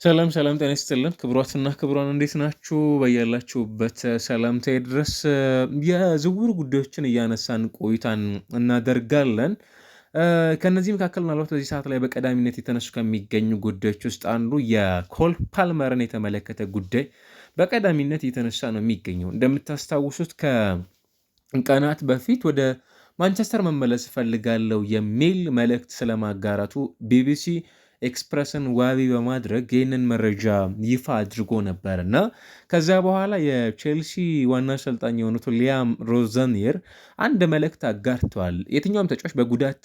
ሰላም ሰላም ጤና ይስጥልን ክቡራትና ክቡራን እንዴት ናችሁ? በያላችሁበት ሰላምታዬ ድረስ የዝውውር ጉዳዮችን እያነሳን ቆይታን እናደርጋለን። ከነዚህ መካከል ምናልባት በዚህ ሰዓት ላይ በቀዳሚነት የተነሱ ከሚገኙ ጉዳዮች ውስጥ አንዱ የኮል ፓልመርን የተመለከተ ጉዳይ በቀዳሚነት የተነሳ ነው የሚገኘው። እንደምታስታውሱት ከቀናት በፊት ወደ ማንቸስተር መመለስ እፈልጋለሁ የሚል መልእክት ስለማጋራቱ ቢቢሲ ኤክስፕረስን ዋቢ በማድረግ ይህንን መረጃ ይፋ አድርጎ ነበር እና ከዚያ በኋላ የቼልሲ ዋና አሰልጣኝ የሆኑት ሊያም ሮዘኒየር አንድ መልእክት አጋርተዋል። የትኛውም ተጫዋች በጉዳት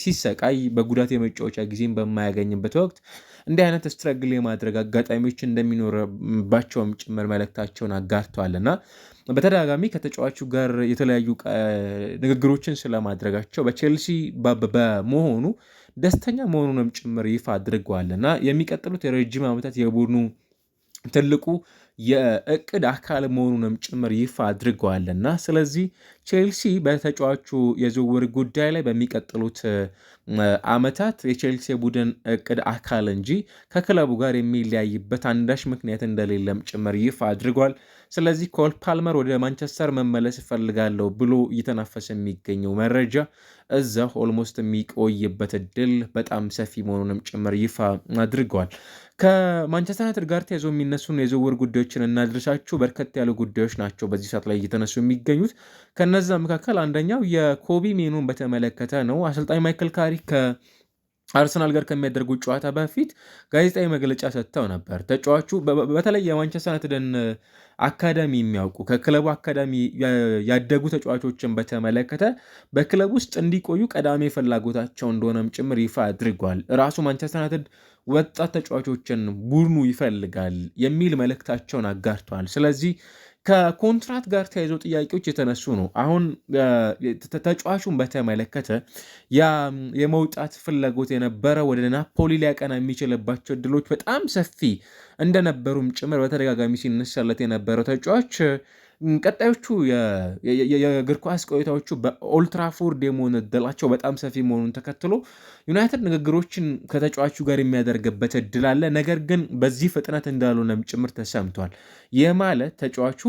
ሲሰቃይ በጉዳት የመጫወቻ ጊዜም በማያገኝበት ወቅት እንዲህ አይነት ስትረግል የማድረግ አጋጣሚዎች እንደሚኖርባቸውም ጭምር መልእክታቸውን አጋርተዋል እና በተደጋጋሚ ከተጫዋቹ ጋር የተለያዩ ንግግሮችን ስለማድረጋቸው በቼልሲ በመሆኑ ደስተኛ መሆኑንም ጭምር ይፋ አድርገዋል እና የሚቀጥሉት የረጅም ዓመታት የቡድኑ ትልቁ የእቅድ አካል መሆኑንም ጭምር ይፋ አድርገዋልና ስለዚህ ቼልሲ በተጫዋቹ የዝውውር ጉዳይ ላይ በሚቀጥሉት ዓመታት የቼልሲ ቡድን እቅድ አካል እንጂ ከክለቡ ጋር የሚለያይበት አንዳች ምክንያት እንደሌለም ጭምር ይፋ አድርጓል። ስለዚህ ኮል ፓልመር ወደ ማንቸስተር መመለስ እፈልጋለሁ ብሎ እየተናፈሰ የሚገኘው መረጃ እዛ ኦልሞስት የሚቆይበት እድል በጣም ሰፊ መሆኑንም ጭምር ይፋ አድርገዋል። ከማንቸስተር ዩናይትድ ጋር ተያይዞ የሚነሱን የዝውውር ጉዳዮችን እናድርሳችሁ። በርከት ያሉ ጉዳዮች ናቸው በዚህ ሰዓት ላይ እየተነሱ የሚገኙት። ከነዛ መካከል አንደኛው የኮቢ ሜኑን በተመለከተ ነው። አሰልጣኝ ማይክል ካሪክ ከአርሰናል ጋር ከሚያደርጉት ጨዋታ በፊት ጋዜጣዊ መግለጫ ሰጥተው ነበር። ተጫዋቹ በተለይ የማንቸስተር ዩናይትድን አካዳሚ የሚያውቁ ከክለቡ አካዳሚ ያደጉ ተጫዋቾችን በተመለከተ በክለብ ውስጥ እንዲቆዩ ቀዳሚ ፍላጎታቸው እንደሆነም ጭምር ይፋ አድርጓል። ራሱ ማንቸስተር ዩናይትድ ወጣት ተጫዋቾችን ቡድኑ ይፈልጋል የሚል መልእክታቸውን አጋርተዋል። ስለዚህ ከኮንትራት ጋር ተያይዞ ጥያቄዎች የተነሱ ነው። አሁን ተጫዋቹን በተመለከተ የመውጣት ፍላጎት የነበረ ወደ ናፖሊ ሊያቀና የሚችልባቸው እድሎች በጣም ሰፊ እንደነበሩም ጭምር በተደጋጋሚ ሲነሳለት የነበረው ተጫዋች ቀጣዮቹ የእግር ኳስ ቆይታዎቹ በኦልትራፎርድ የመሆን እድላቸው በጣም ሰፊ መሆኑን ተከትሎ ዩናይትድ ንግግሮችን ከተጫዋቹ ጋር የሚያደርግበት እድል አለ። ነገር ግን በዚህ ፍጥነት እንዳልሆነም ጭምር ተሰምቷል። ይህ ማለት ተጫዋቹ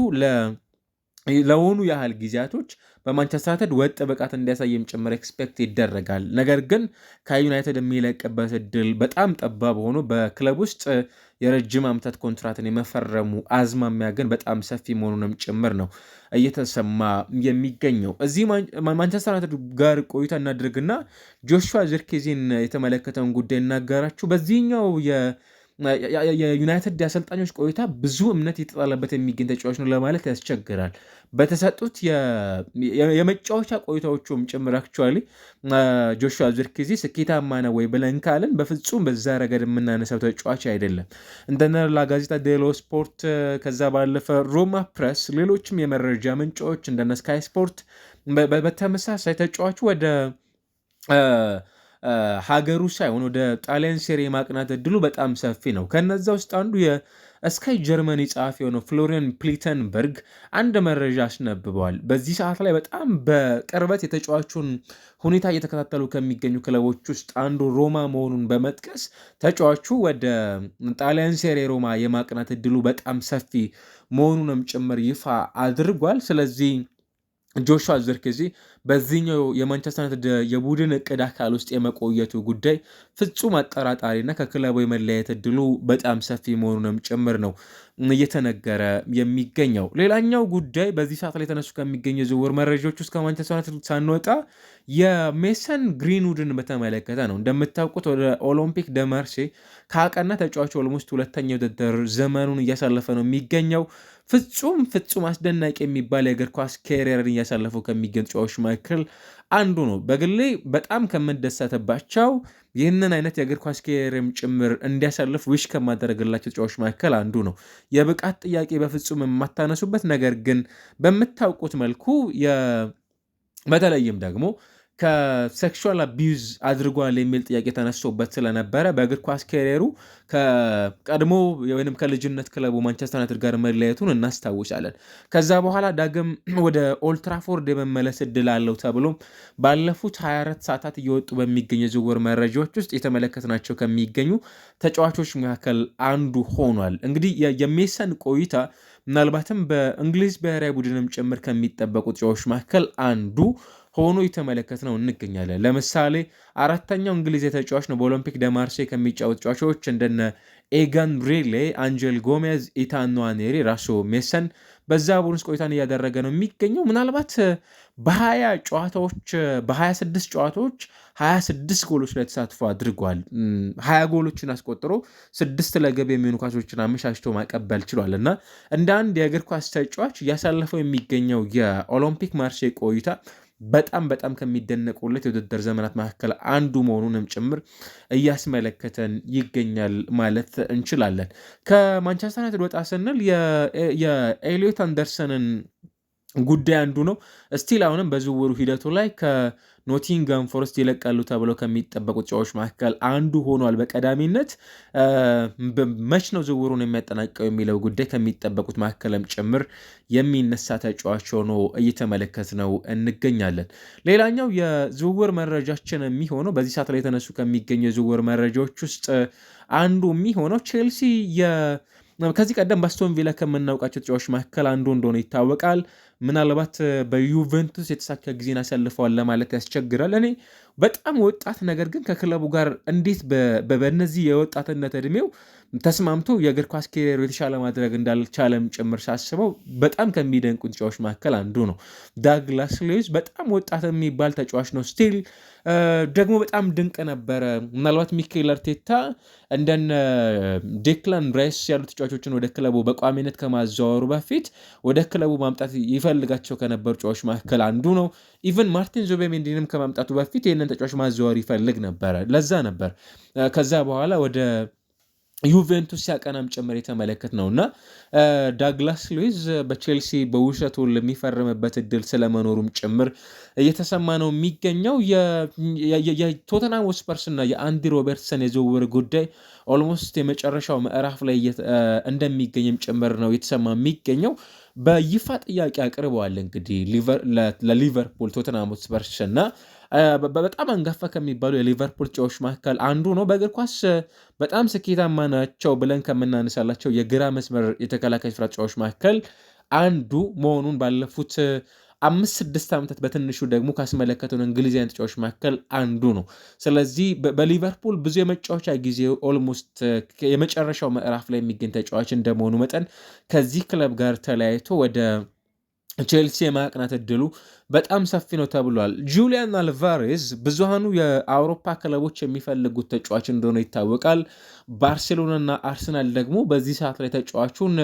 ለሆኑ ያህል ጊዜያቶች በማንቸስተር ዩናይትድ ወጥ ብቃት እንዲያሳይም ጭምር ኤክስፔክት ይደረጋል። ነገር ግን ከዩናይትድ የሚለቅበት እድል በጣም ጠባብ ሆኖ በክለብ ውስጥ የረጅም ዓመታት ኮንትራትን የመፈረሙ አዝማሚያ ግን በጣም ሰፊ መሆኑንም ጭምር ነው እየተሰማ የሚገኘው። እዚህ ማንቸስተር ዩናይትድ ጋር ቆይታ እናድርግና ጆሹዋ ዚርክዜን የተመለከተውን ጉዳይ እናገራችሁ። በዚህኛው የዩናይትድ የአሰልጣኞች ቆይታ ብዙ እምነት የተጣለበት የሚገኝ ተጫዋች ነው ለማለት ያስቸግራል። በተሰጡት የመጫወቻ ቆይታዎቹም ጭምር አክቹዋሊ ጆሹዋ ዚርክዜ ስኬታማ ነው ወይ ብለን ካልን በፍጹም በዛ ረገድ የምናነሳው ተጫዋች አይደለም። እንደነ ላጋዜጣ ዴሎ ስፖርት፣ ከዛ ባለፈ ሮማ ፕሬስ፣ ሌሎችም የመረጃ ምንጮች እንደነ ስካይ ስፖርት በተመሳሳይ ተጫዋቹ ወደ ሀገሩ ሳይሆን ወደ ጣሊያን ሴሪ ማቅናት እድሉ በጣም ሰፊ ነው። ከነዛ ውስጥ አንዱ የስካይ ጀርመኒ ጸሐፊ የሆነው ፍሎሪያን ፕሊተንበርግ አንድ መረጃ አስነብበዋል። በዚህ ሰዓት ላይ በጣም በቅርበት የተጫዋቹን ሁኔታ እየተከታተሉ ከሚገኙ ክለቦች ውስጥ አንዱ ሮማ መሆኑን በመጥቀስ ተጫዋቹ ወደ ጣሊያን ሴሪ ሮማ የማቅናት እድሉ በጣም ሰፊ መሆኑንም ጭምር ይፋ አድርጓል። ስለዚህ ጆሹዋ ዚርክዜ በዚህኛው የማንቸስተር ዩናይትድ የቡድን እቅድ አካል ውስጥ የመቆየቱ ጉዳይ ፍጹም አጠራጣሪና ከክለቡ የመለያየት እድሉ በጣም ሰፊ መሆኑንም ጭምር ነው እየተነገረ የሚገኘው። ሌላኛው ጉዳይ በዚህ ሰዓት ላይ የተነሱ ከሚገኙ የዝውውር መረጃዎች ውስጥ ከማንቸስተር ዩናይትድ ሳንወጣ የሜሰን ግሪንውድን በተመለከተ ነው። እንደምታውቁት ወደ ኦሎምፒክ ደ ማርሴ ከአቀና ተጫዋቹ ኦልሞስት ሁለተኛ ውድድር ዘመኑን እያሳለፈ ነው የሚገኘው። ፍጹም አስደናቂ የሚባል የእግር ኳስ ካሪየርን እያሳለፉ ከሚገኙ ተጫዋቾች መካከል አንዱ ነው። በግሌ በጣም ከምደሰትባቸው ይህንን አይነት የእግር ኳስ ካሪየርም ጭምር እንዲያሳልፍ ዊሽ ከማደረግላቸው ተጫዋቾች መካከል አንዱ ነው። የብቃት ጥያቄ በፍጹም የማታነሱበት ነገር ግን በምታውቁት መልኩ በተለይም ደግሞ ከሴክሹዋል አቢዩዝ አድርጓል የሚል ጥያቄ ተነስቶበት ስለነበረ በእግር ኳስ ካሪየሩ ከቀድሞ ወይም ከልጅነት ክለቡ ማንቸስተር ዩናይትድ ጋር መለያየቱን እናስታውሳለን። ከዛ በኋላ ዳግም ወደ ኦልትራፎርድ የመመለስ እድል አለው ተብሎ ባለፉት 24 ሰዓታት እየወጡ በሚገኙ የዝውውር መረጃዎች ውስጥ የተመለከትናቸው ከሚገኙ ተጫዋቾች መካከል አንዱ ሆኗል። እንግዲህ የሜሰን ቆይታ ምናልባትም በእንግሊዝ ብሔራዊ ቡድንም ጭምር ከሚጠበቁ ተጫዋቾች መካከል አንዱ ሆኖ የተመለከት ነው እንገኛለን። ለምሳሌ አራተኛው እንግሊዝ ተጫዋች ነው። በኦሎምፒክ ደ ማርሴይ ከሚጫወቱ ተጫዋቾች እንደነ ኤጋን ሬሌ፣ አንጀል ጎሜዝ፣ ኢታን ንዋኔሪ፣ ራሱ ሜሰን በዛ ቡድን ውስጥ ቆይታን እያደረገ ነው የሚገኘው። ምናልባት በ26 ጨዋታዎች 26 ጎሎች ላይ ተሳትፎ አድርጓል። 20 ጎሎችን አስቆጥሮ 6 ለግብ የሚሆኑ ኳሶችን አመቻችቶ ማቀበል ችሏል እና እንደ አንድ የእግር ኳስ ተጫዋች እያሳለፈው የሚገኘው የኦሎምፒክ ማርሴይ ቆይታ በጣም ከሚደነቁለት የውድድር ዘመናት መካከል አንዱ መሆኑንም ጭምር እያስመለከተን ይገኛል ማለት እንችላለን። ከማንቸስተር ዩናይትድ ወጣ ስንል የኤሊዮት አንደርሰንን ጉዳይ አንዱ ነው። ስቲል አሁንም በዝውውሩ ሂደቱ ላይ ከኖቲንጋም ፎረስት ይለቃሉ ተብለው ከሚጠበቁት ተጫዋቾች መካከል አንዱ ሆኗል በቀዳሚነት። መች ነው ዝውውሩን የሚያጠናቀው የሚለው ጉዳይ ከሚጠበቁት መካከልም ጭምር የሚነሳ ተጫዋች ሆኖ እየተመለከት ነው እንገኛለን። ሌላኛው የዝውውር መረጃችን የሚሆነው በዚህ ሰዓት ላይ የተነሱ ከሚገኙ የዝውውር መረጃዎች ውስጥ አንዱ የሚሆነው ቼልሲ ከዚህ ቀደም በአስቶን ቪላ ከምናውቃቸው ተጫዋቾች መካከል አንዱ እንደሆነ ይታወቃል። ምናልባት በዩቬንቱስ የተሳካ ጊዜን አሳልፈዋል ለማለት ያስቸግራል። እኔ በጣም ወጣት ነገር ግን ከክለቡ ጋር እንዴት በነዚህ የወጣትነት እድሜው ተስማምቶ የእግር ኳስ ካሪየሩ የተሻለ ማድረግ እንዳልቻለም ጭምር ሳስበው በጣም ከሚደንቁ ተጫዋቾች መካከል አንዱ ነው። ዳግላስ ሉዊዝ በጣም ወጣት የሚባል ተጫዋች ነው። ስቲል ደግሞ በጣም ድንቅ ነበረ። ምናልባት ሚኬል አርቴታ እንደነ ዴክላን ራይስ ያሉ ተጫዋቾችን ወደ ክለቡ በቋሚነት ከማዘዋወሩ በፊት ወደ ክለቡ ማምጣት ይፈልጋቸው ከነበሩ ተጫዋቾች መካከል አንዱ ነው። ኢቨን ማርቲን ዙቤሜንዲንም ከማምጣቱ በፊት ይህንን ተጫዋች ማዘዋወር ይፈልግ ነበረ። ለዛ ነበር ከዛ በኋላ ወደ ዩቬንቱስ ሲያቀናም ጭምር የተመለከት ነው እና ዳግላስ ሉዊዝ በቼልሲ በውሰቱ ለሚፈርምበት እድል ስለመኖሩም ጭምር እየተሰማ ነው የሚገኘው። የቶተንሃም ስፐርስ እና የአንዲ ሮበርትሰን የዝውውር ጉዳይ ኦልሞስት የመጨረሻው ምዕራፍ ላይ እንደሚገኝም ጭምር ነው የተሰማ የሚገኘው። በይፋ ጥያቄ አቅርበዋል እንግዲህ ለሊቨርፑል ቶተንሃም ስፐርስ እና በጣም አንጋፋ ከሚባሉ የሊቨርፑል ተጫዋቾች መካከል አንዱ ነው። በእግር ኳስ በጣም ስኬታማ ናቸው ብለን ከምናነሳላቸው የግራ መስመር የተከላካይ ስፍራ ተጫዋቾች መካከል አንዱ መሆኑን ባለፉት 5-6 ዓመታት በትንሹ ደግሞ ካስመለከቱን እንግሊዛውያን ተጫዋቾች መካከል አንዱ ነው። ስለዚህ በሊቨርፑል ብዙ የመጫወቻ ጊዜ ኦልሞስት የመጨረሻው ምዕራፍ ላይ የሚገኝ ተጫዋች እንደመሆኑ መጠን ከዚህ ክለብ ጋር ተለያይቶ ወደ ቼልሲ የማቅናት እድሉ በጣም ሰፊ ነው ተብሏል። ጁሊያን አልቫሬዝ ብዙሃኑ የአውሮፓ ክለቦች የሚፈልጉት ተጫዋች እንደሆነ ይታወቃል። ባርሴሎናና አርሰናል ደግሞ በዚህ ሰዓት ላይ ተጫዋቹን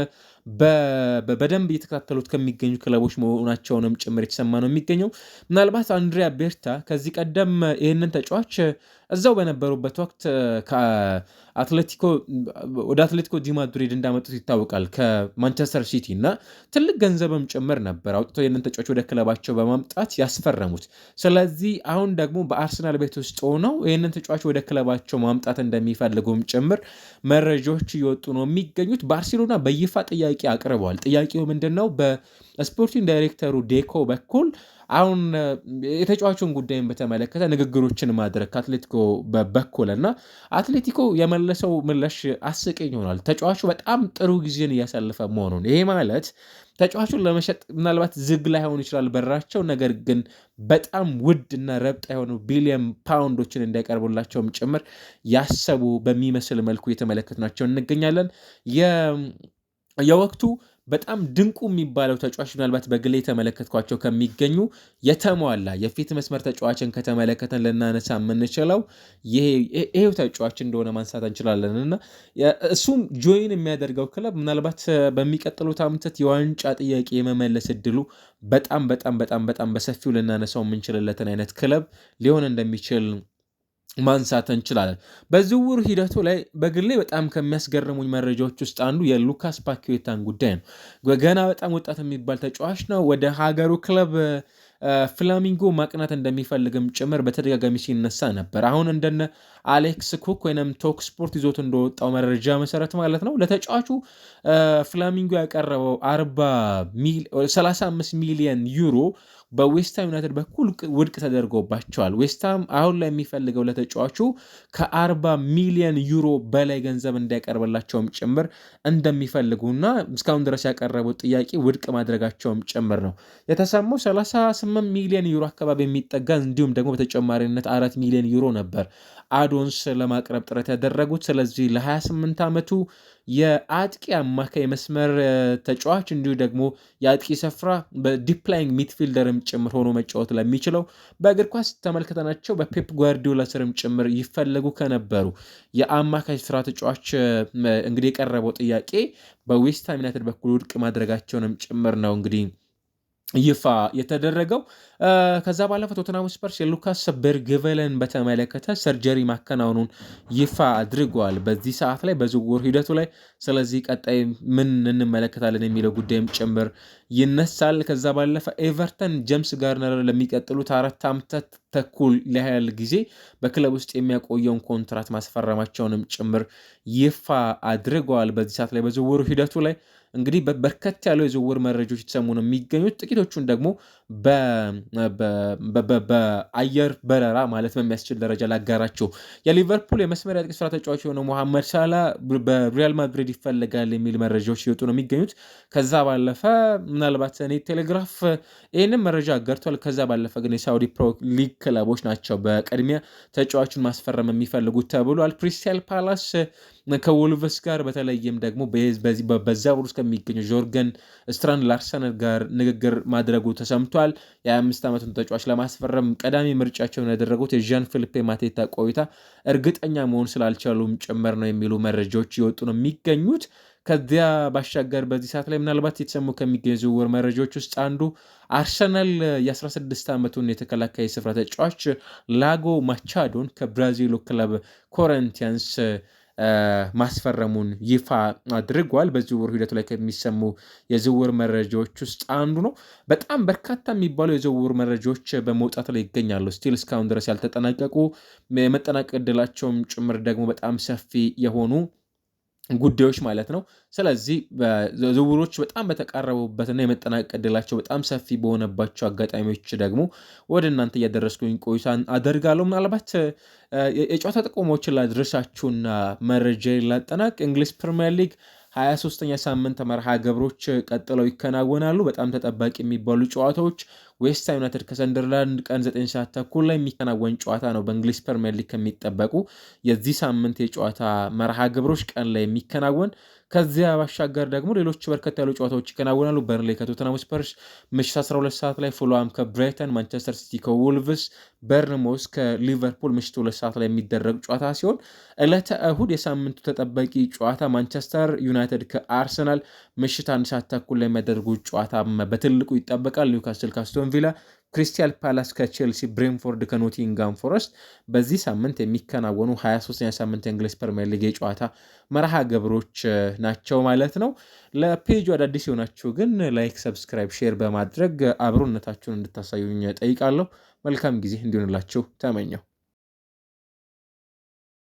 በደንብ እየተከታተሉት ከሚገኙ ክለቦች መሆናቸውንም ጭምር የተሰማ ነው የሚገኘው። ምናልባት አንድሪያ ቤርታ ከዚህ ቀደም ይህንን ተጫዋች እዛው በነበሩበት ወቅት ወደ አትሌቲኮ ዲ ማድሪድ እንዳመጡት ይታወቃል ከማንቸስተር ሲቲ እና ትልቅ ገንዘብም ጭምር ነበር አውጥተው ይህንን ተጫዋች ወደ ክለባቸው በማምጣት ያስፈረሙት። ስለዚህ አሁን ደግሞ በአርሰናል ቤት ውስጥ ሆነው ይህንን ተጫዋች ወደ ክለባቸው ማምጣት እንደሚፈልጉም ጭምር መረጃዎች እየወጡ ነው የሚገኙት። ባርሴሎና በይፋ ጥያቄ አቅርበዋል። ጥያቄው ምንድን ነው? በስፖርቲንግ ዳይሬክተሩ ዴኮ በኩል አሁን የተጫዋቹን ጉዳይን በተመለከተ ንግግሮችን ማድረግ ከአትሌቲኮ በኩል እና አትሌቲኮ የመለሰው ምላሽ አስቀኝ ሆኗል። ተጫዋቹ በጣም ጥሩ ጊዜን እያሳለፈ መሆኑን፣ ይሄ ማለት ተጫዋቹን ለመሸጥ ምናልባት ዝግ ላይሆን ይችላል በራቸው፣ ነገር ግን በጣም ውድ እና ረብጣ የሆኑ ቢሊየን ፓውንዶችን እንዳይቀርቡላቸውም ጭምር ያሰቡ በሚመስል መልኩ የተመለከትናቸው እንገኛለን። የወቅቱ በጣም ድንቁ የሚባለው ተጫዋች ምናልባት በግሌ የተመለከትኳቸው ከሚገኙ የተሟላ የፊት መስመር ተጫዋችን ከተመለከተን ልናነሳ የምንችለው ይሄው ተጫዋች እንደሆነ ማንሳት እንችላለን እና እሱም ጆይን የሚያደርገው ክለብ ምናልባት በሚቀጥሉት ዓመታት የዋንጫ ጥያቄ የመመለስ እድሉ በጣም በሰፊው ልናነሳው የምንችልለትን አይነት ክለብ ሊሆን እንደሚችል ማንሳት እንችላለን። በዝውውር ሂደቱ ላይ በግሌ በጣም ከሚያስገርሙኝ መረጃዎች ውስጥ አንዱ የሉካስ ፓኬታን ጉዳይ ነው። ገና በጣም ወጣት የሚባል ተጫዋች ነው። ወደ ሀገሩ ክለብ ፍላሚንጎ ማቅናት እንደሚፈልግም ጭምር በተደጋጋሚ ሲነሳ ነበር። አሁን እንደነ አሌክስ ኩክ ወይም ቶክ ስፖርት ይዞት እንደወጣው መረጃ መሰረት ማለት ነው ለተጫዋቹ ፍላሚንጎ ያቀረበው 35 ሚሊዮን ዩሮ በዌስትሃም ዩናይትድ በኩል ውድቅ ተደርጎባቸዋል። ዌስትሃም አሁን ላይ የሚፈልገው ለተጫዋቹ ከ40 ሚሊዮን ዩሮ በላይ ገንዘብ እንዲያቀርብላቸውም ጭምር እንደሚፈልጉና እስካሁን ድረስ ያቀረቡት ጥያቄ ውድቅ ማድረጋቸውም ጭምር ነው የተሰማው። 38 ሚሊዮን ዩሮ አካባቢ የሚጠጋ እንዲሁም ደግሞ በተጨማሪነት 4 ሚሊዮን ዩሮ ነበር አዶንስ ለማቅረብ ጥረት ያደረጉት። ስለዚህ ለ28 ዓመቱ የአጥቂ አማካይ መስመር ተጫዋች እንዲሁ ደግሞ የአጥቂ ስፍራ በዲፕላይንግ ሚድፊልደርም ጭምር ሆኖ መጫወት ለሚችለው በእግር ኳስ ተመልክተናቸው በፔፕ ጓርዲዮላ ስርም ጭምር ይፈለጉ ከነበሩ የአማካይ ስፍራ ተጫዋች እንግዲህ የቀረበው ጥያቄ በዌስትሃም ዩናይትድ በኩል ውድቅ ማድረጋቸውንም ጭምር ነው እንግዲህ ይፋ የተደረገው። ከዛ ባለፈ ቶተንሃም ስፐርስ የሉካስ በርግቨልን በተመለከተ ሰርጀሪ ማከናወኑን ይፋ አድርገዋል በዚህ ሰዓት ላይ በዝውውር ሂደቱ ላይ። ስለዚህ ቀጣይ ምን እንመለከታለን የሚለው ጉዳይም ጭምር ይነሳል። ከዛ ባለፈ ኤቨርተን ጄምስ ጋርነር ለሚቀጥሉት 4 ዓመታት ተኩል ለያህል ጊዜ በክለብ ውስጥ የሚያቆየውን ኮንትራት ማስፈረማቸውንም ጭምር ይፋ አድርገዋል በዚህ ሰዓት ላይ በዝውውር ሂደቱ ላይ። እንግዲህ በርከት ያለው የዝውውር መረጃዎች የተሰሙ ነው የሚገኙት። ጥቂቶቹን ደግሞ በአየር በረራ ማለት በሚያስችል ደረጃ ላጋራቸው። የሊቨርፑል የመስመር አጥቂ ስፍራ ተጫዋች የሆነው ሞሐመድ ሳላ በሪያል ማድሪድ ይፈልጋል የሚል መረጃዎች ሲወጡ ነው የሚገኙት። ከዛ ባለፈ ምናልባት እኔ ቴሌግራፍ ይህንም መረጃ አጋርቷል። ከዛ ባለፈ ግን የሳውዲ ፕሮ ሊግ ክለቦች ናቸው በቅድሚያ ተጫዋቹን ማስፈረም የሚፈልጉት ተብሏል። ክሪስታል ፓላስ ከወልቭስ ጋር በተለይም ደግሞ በዛ ውስጥ ከሚገኘው ጆርገን ስትራንድ ላርሰን ጋር ንግግር ማድረጉ ተሰምቷል። የ25 ዓመቱን ተጫዋች ለማስፈረም ቀዳሚ ምርጫቸውን ያደረጉት የዣን ፊሊፔ ማቴታ ቆይታ እርግጠኛ መሆን ስላልቻሉም ጭምር ነው የሚሉ መረጃዎች ይወጡ ነው የሚገኙት። ከዚያ ባሻገር በዚህ ሰዓት ላይ ምናልባት የተሰሙ ከሚገኙ ዝውውር መረጃዎች ውስጥ አንዱ አርሰናል የ16 ዓመቱን የተከላካይ ስፍራ ተጫዋች ላጎ ማቻዶን ከብራዚሉ ክለብ ኮረንቲያንስ ማስፈረሙን ይፋ አድርጓል። በዝውውር ሂደቱ ላይ ከሚሰሙ የዝውውር መረጃዎች ውስጥ አንዱ ነው። በጣም በርካታ የሚባሉ የዝውውር መረጃዎች በመውጣት ላይ ይገኛሉ። ስቲል እስካሁን ድረስ ያልተጠናቀቁ የመጠናቀቅ ዕድላቸውም ጭምር ደግሞ በጣም ሰፊ የሆኑ ጉዳዮች ማለት ነው። ስለዚህ ዝውውሮች በጣም በተቃረቡበትና የመጠናቀቅ ዕድላቸው በጣም ሰፊ በሆነባቸው አጋጣሚዎች ደግሞ ወደ እናንተ እያደረስኩኝ ቆይታን አደርጋለሁ። ምናልባት የጨዋታ ጥቆሞችን ላድረሳችሁና መረጃ ላጠናቅ። እንግሊዝ ፕሪሚየር ሊግ 23ኛ ሳምንት መርሃ ግብሮች ቀጥለው ይከናወናሉ። በጣም ተጠባቂ የሚባሉ ጨዋታዎች ዌስትሃም ዩናይትድ ከሰንደርላንድ ቀን 9 ሰዓት ተኩል ላይ የሚከናወን ጨዋታ ነው። በእንግሊዝ ፕሪሚየር ሊግ ከሚጠበቁ የዚህ ሳምንት የጨዋታ መርሃ ግብሮች ቀን ላይ የሚከናወን። ከዚያ ባሻገር ደግሞ ሌሎች በርከት ያሉ ጨዋታዎች ይከናወናሉ። በርንሌ ከቶተንሃም ስፐርስ ምሽት 12 ሰዓት ላይ፣ ፉልሃም ከብራይተን፣ ማንቸስተር ሲቲ ከወልቭስ፣ በርንሞስ ከሊቨርፑል ምሽት 2 ሰዓት ላይ የሚደረግ ጨዋታ ሲሆን ዕለተ እሁድ የሳምንቱ ተጠባቂ ጨዋታ ማንቸስተር ዩናይትድ ከአርሰናል ምሽት 1 ሰዓት ተኩል ላይ የሚያደርጉት ጨዋታ በትልቁ ይጠበቃል። ኒውካስል ከአስቶን ቪላ፣ ክሪስታል ፓላስ ከቼልሲ፣ ብሬንፎርድ ከኖቲንጋም ፎረስት በዚህ ሳምንት የሚከናወኑ 23ኛ ሳምንት የእንግሊዝ ፕሪሚየር ሊግ የጨዋታ መርሃ ግብሮች ናቸው ማለት ነው። ለፔጁ አዳዲስ የሆናችሁ ግን ላይክ፣ ሰብስክራይብ፣ ሼር በማድረግ አብሮነታችሁን እንድታሳዩኝ ጠይቃለሁ። መልካም ጊዜ እንዲሆንላችሁ ተመኘው።